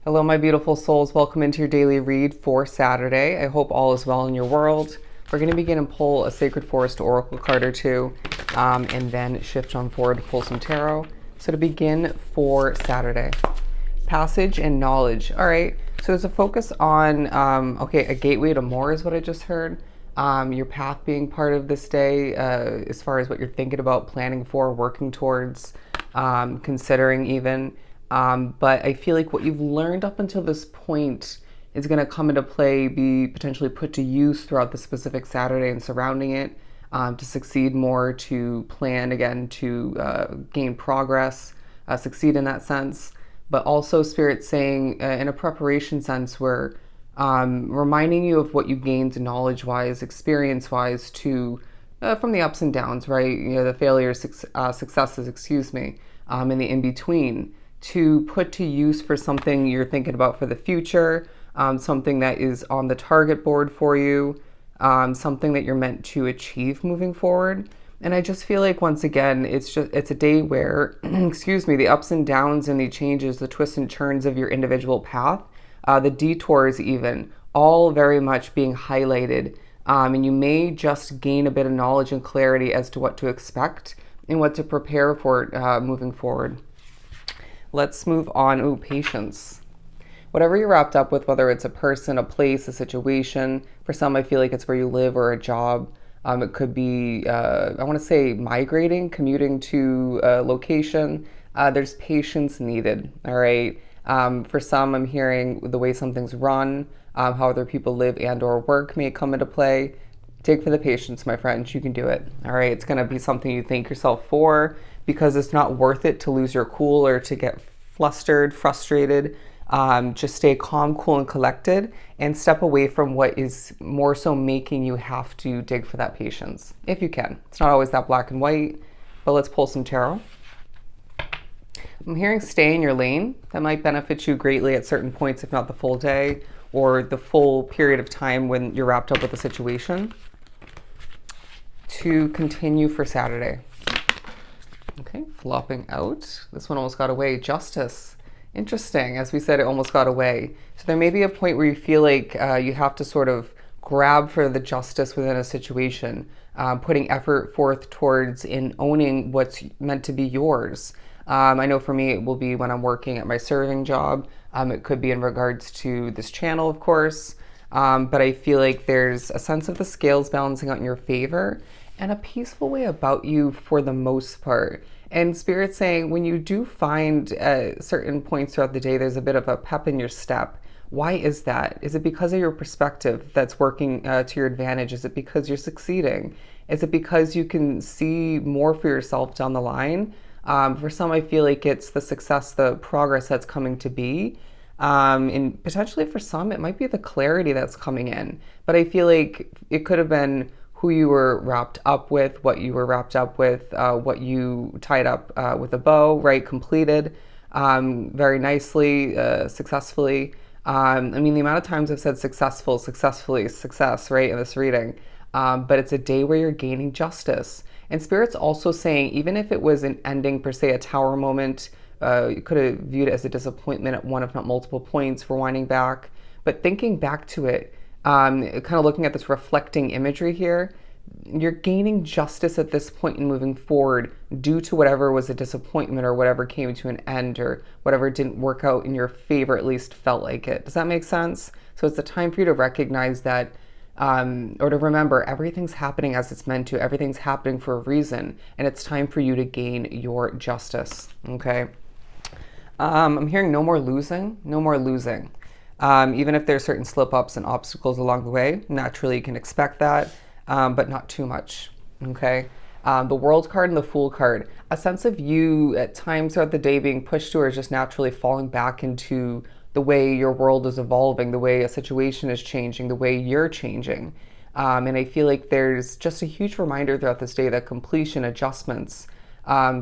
Hello, my beautiful souls. Welcome into your daily read for Saturday. I hope all is well in your world. We're going to begin and pull a Sacred Forest Oracle card or two, and then shift on forward to pull some tarot. So to begin for Saturday, passage and knowledge. All right. So there's a focus on, a gateway to more is what I just heard. Your path being part of this day, as far as what you're thinking about, planning for, working towards, considering even. But I feel like what you've learned up until this point is going to come into play, be potentially put to use throughout the specific Saturday and surrounding it, to succeed more, to plan again, to gain progress, succeed in that sense. But also, Spirit saying in a preparation sense, where reminding you of what you gained knowledge wise, experience wise, to from the ups and downs, right? You know, the failures, successes, excuse me, and the in between, to put to use for something you're thinking about for the future, something that is on the target board for you, something that you're meant to achieve moving forward. And I just feel like, once again, it's a day where, excuse me, the ups and downs and the changes, the twists and turns of your individual path, the detours even, all very much being highlighted. And you may just gain a bit of knowledge and clarity as to what to expect and what to prepare for moving forward. Let's move on. Ooh, patience. Whatever you're wrapped up with, whether it's a person, a place, a situation, for some I feel like it's where you live or a job. It could be, I want to say, migrating, commuting to a location. There's patience needed, all right? For some, I'm hearing the way some things run, how other people live and or work may come into play. Dig for the patience, my friends. You can do it. All right. It's going to be something you thank yourself for, because it's not worth it to lose your cool or to get flustered, frustrated. Just stay calm, cool, and collected, and step away from what is more so making you have to dig for that patience, if you can. It's not always that black and white, but let's pull some tarot. I'm hearing stay in your lane. That might benefit you greatly at certain points, if not the full day or the full period of time when you're wrapped up with a situation. To continue for Saturday. Okay, flopping out. This one almost got away. Justice. Interesting. As we said, it almost got away. So there may be a point where you feel like you have to sort of grab for the justice within a situation, putting effort forth towards in owning what's meant to be yours. I know for me, it will be when I'm working at my serving job. It could be in regards to this channel, of course. But I feel like there's a sense of the scales balancing out in your favor and a peaceful way about you for the most part. And Spirit saying, when you do find certain points throughout the day, there's a bit of a pep in your step. Why is that? Is it because of your perspective that's working to your advantage? Is it because you're succeeding? Is it because you can see more for yourself down the line? For some, I feel like it's the success, the progress that's coming to be. And potentially for some, it might be the clarity that's coming in. But I feel like it could have been who you were wrapped up with, what you were wrapped up with, what you tied up with a bow, right? Completed very nicely, successfully. I mean, the amount of times I've said successful, successfully, success, right, in this reading. But it's a day where you're gaining justice. And Spirit's also saying, even if it was an ending, per se, a tower moment, you could have viewed it as a disappointment at one, if not multiple points, rewinding back. But thinking back to it, kind of looking at this reflecting imagery here, you're gaining justice at this point in moving forward due to whatever was a disappointment or whatever came to an end or whatever didn't work out in your favor, at least felt like it. Does that make sense? So it's the time for you to recognize that, or to remember, everything's happening as it's meant to. Everything's happening for a reason, and it's time for you to gain your justice, okay? I'm hearing no more losing, no more losing. Even if there's certain slip-ups and obstacles along the way, naturally you can expect that, but not too much, okay? The World card and the Fool card, a sense of you at times throughout the day being pushed towards just naturally falling back into the way your world is evolving, the way a situation is changing, the way you're changing. And I feel like there's just a huge reminder throughout this day that completion, adjustments,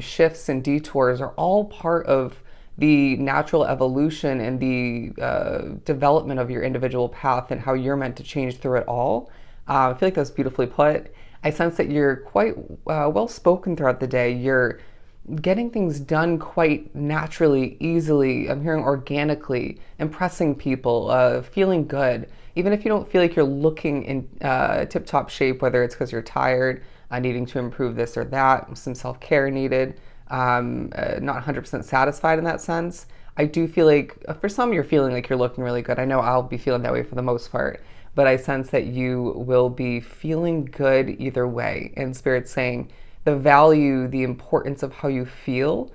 shifts, and detours are all part of the natural evolution and the development of your individual path and how you're meant to change through it all. I feel like that's beautifully put. I sense that you're quite well spoken throughout the day. You're getting things done quite naturally, easily. I'm hearing organically, impressing people, feeling good. Even if you don't feel like you're looking in tip-top shape, whether it's because you're tired, needing to improve this or that, some self-care needed, not 100% satisfied in that sense. I do feel like for some you're feeling like you're looking really good. I know I'll be feeling that way for the most part, but I sense that you will be feeling good either way. And Spirit's saying the value, the importance of how you feel,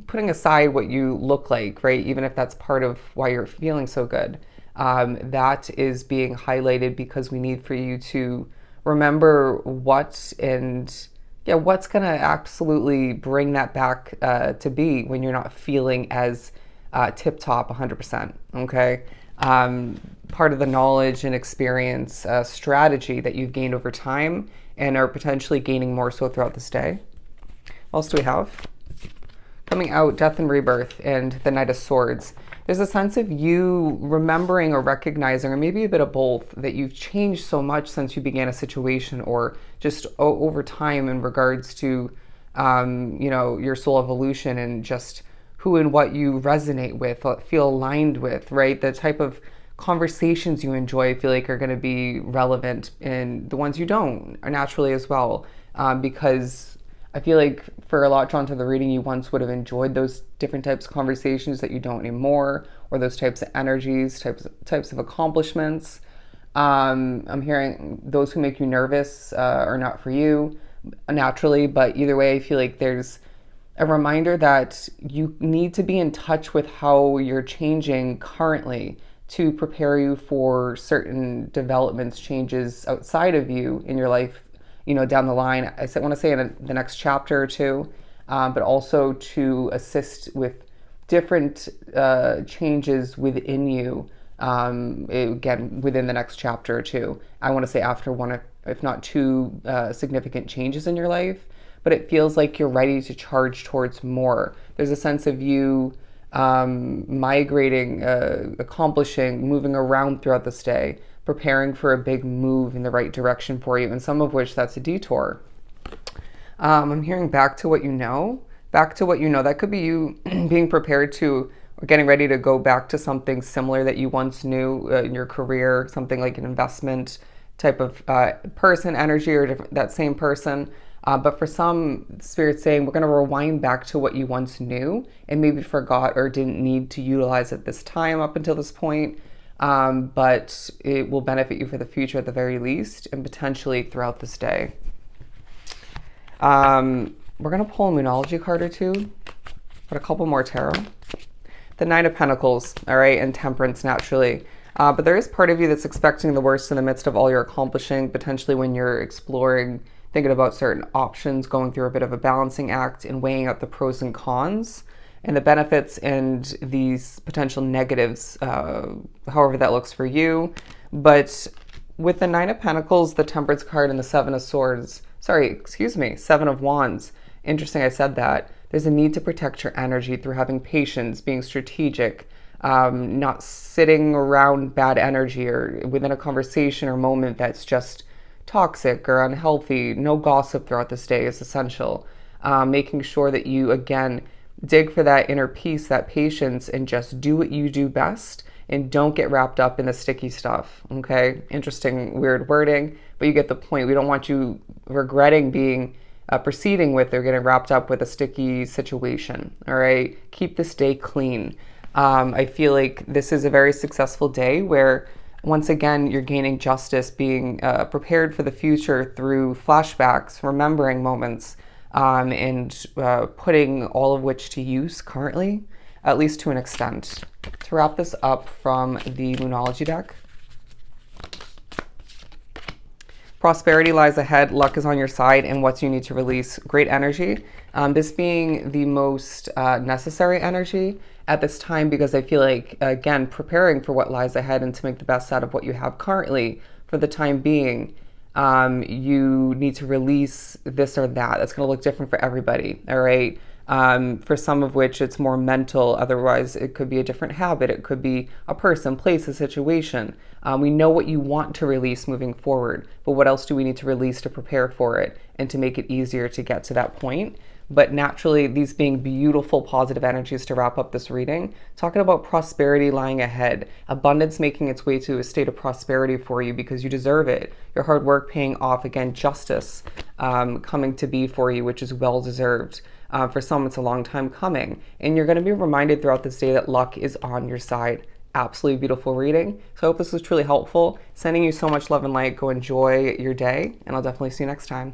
putting aside what you look like, right? Even if that's part of why you're feeling so good, that is being highlighted because we need for you to remember what and yeah, what's going to absolutely bring that back to be when you're not feeling as tip top 100%. Okay. Part of the knowledge and experience strategy that you've gained over time and are potentially gaining more so throughout this day. What else do we have? Coming out, Death and Rebirth and the Knight of Swords. There's a sense of you remembering or recognizing, or maybe a bit of both, that you've changed so much since you began a situation or just over time in regards to, your soul evolution and just who and what you resonate with, feel aligned with, right? The type of conversations you enjoy, I feel like are going to be relevant, and the ones you don't are naturally as well, because I feel like for a lot drawn to the reading, you once would have enjoyed those different types of conversations that you don't anymore, or those types of energies, types of accomplishments. I'm hearing those who make you nervous are not for you naturally, but either way, I feel like there's a reminder that you need to be in touch with how you're changing currently to prepare you for certain developments, changes outside of you in your life, down the line. I want to say in the next chapter or two, but also to assist with different changes within you, again, within the next chapter or two. I want to say after one, if not two, significant changes in your life, but it feels like you're ready to charge towards more. There's a sense of you migrating, accomplishing, moving around throughout this day, preparing for a big move in the right direction for you, and some of which that's a detour. I'm hearing back to what you know. That could be you being prepared to, or getting ready to go back to something similar that you once knew in your career, something like an investment type of person, energy, or that same person. But for some, Spirit's saying we're going to rewind back to what you once knew and maybe forgot or didn't need to utilize at this time up until this point. But it will benefit you for the future at the very least, and potentially throughout this day. We're going to pull a Moonology card or two, but a couple more tarot. The Nine of Pentacles, all right, and Temperance naturally. But there is part of you that's expecting the worst in the midst of all you're accomplishing, potentially when you're exploring, thinking about certain options, going through a bit of a balancing act and weighing out the pros and cons and the benefits and these potential negatives, however that looks for you. But with the Nine of Pentacles, the Temperance card, and the Seven of Wands, interesting I said that, there's a need to protect your energy through having patience, being strategic, not sitting around bad energy or within a conversation or moment that's just toxic or unhealthy. No gossip throughout this day is essential. Making sure that you, again, dig for that inner peace, that patience, and just do what you do best and don't get wrapped up in the sticky stuff, okay? Interesting, weird wording, but you get the point. We don't want you regretting being, proceeding with or getting wrapped up with a sticky situation, all right? Keep this day clean. I feel like this is a very successful day where, once again, you're gaining justice, being prepared for the future through flashbacks, remembering moments, and putting all of which to use currently, at least to an extent. To wrap this up from the Moonology deck, prosperity lies ahead, luck is on your side, and what you need to release. Great energy. This being the most necessary energy at this time, because I feel like, again, preparing for what lies ahead and to make the best out of what you have currently for the time being, you need to release this or that. That's going to look different for everybody, all right? For some of which it's more mental, otherwise it could be a different habit, it could be a person, place, a situation. We know what you want to release moving forward, but what else do we need to release to prepare for it and to make it easier to get to that point? but naturally, these being beautiful positive energies to wrap up this reading, talking about prosperity lying ahead, abundance making its way to a state of prosperity for you because you deserve it. Your hard work paying off. Again, justice coming to be for you, which is well deserved. For some, it's a long time coming. And you're going to be reminded throughout this day that luck is on your side. Absolutely beautiful reading. So I hope this was truly helpful. Sending you so much love and light. Go enjoy your day, and I'll definitely see you next time.